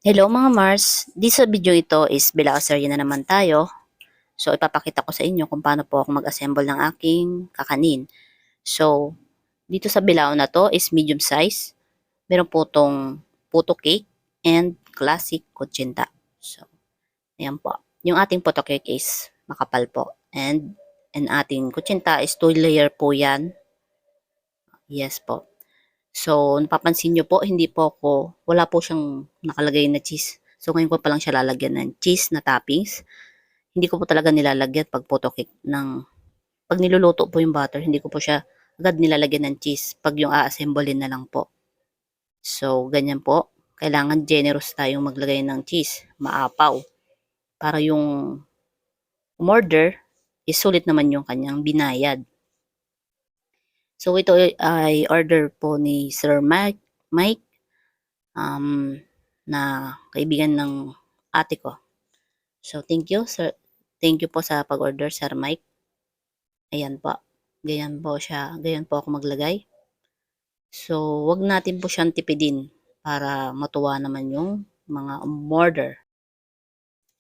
Hello mga Mars, sa video ito is bilaoserye na naman tayo. So ipapakita ko sa inyo kung paano po ako mag-assemble ng aking kakanin. So dito sa bilao na to is medium size. Meron po tong puto cake and classic kutsinta. So ayan po. Yung ating puto cake is makapal po. And ating kutsinta is 2 layer po yan. Yes po. So, napapansin nyo po, hindi po ako, wala po siyang nakalagay na cheese. So, ngayon ko pa lang siya lalagyan ng cheese na toppings. Hindi ko po talaga nilalagyan pag photo cake pag niluluto po yung butter, hindi ko po siya agad nilalagyan ng cheese pag yung a-assemblein na lang po. So, ganyan po. Kailangan generous tayong maglagay ng cheese, maapaw. Para yung umorder, is sulit naman yung kanyang binayad. So, ito ay order po ni Sir Mike na kaibigan ng ate ko. So, thank you, sir. Thank you po sa pag-order, Sir Mike. Ayan po. Ganyan po siya. Ganyan po ako maglagay. So, wag natin po siyang tipidin para matuwa naman yung mga umorder.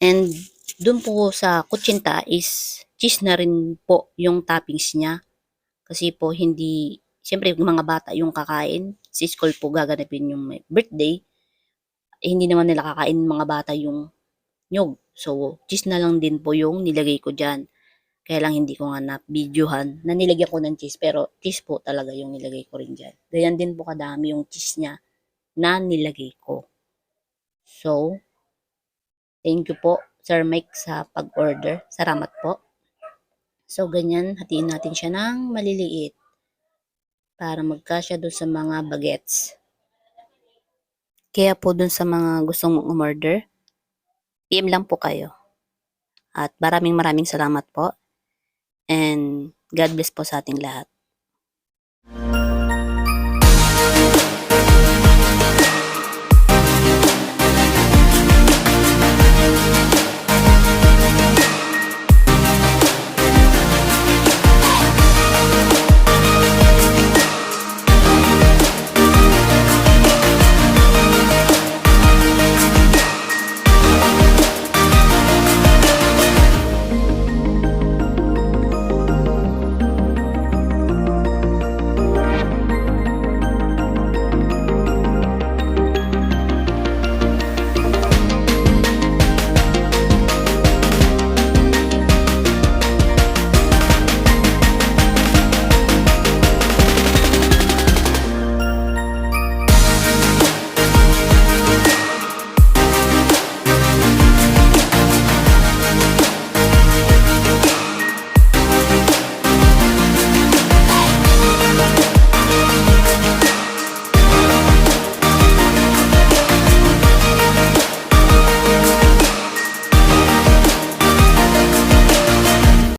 And dun po sa kutsinta is cheese na rin po yung toppings niya. Kasi po hindi, siyempre yung mga bata yung kakain. Sa school po gaganapin yung birthday. Hindi naman nila kakain mga bata yung nyog. So, cheese na lang din po yung nilagay ko dyan. Kaya lang hindi ko nga na-videohan na nilagyan ko ng cheese. Pero cheese po talaga yung nilagay ko rin dyan. Ganyan din po kadami yung cheese niya na nilagay ko. So, thank you po Sir Mike sa pag-order. Salamat po. So, ganyan. Hatiin natin siya ng maliliit para magkasya doon sa mga bagets. Kaya po doon sa mga gustong umorder, PM lang po kayo. At maraming salamat po. And God bless po sa ating lahat.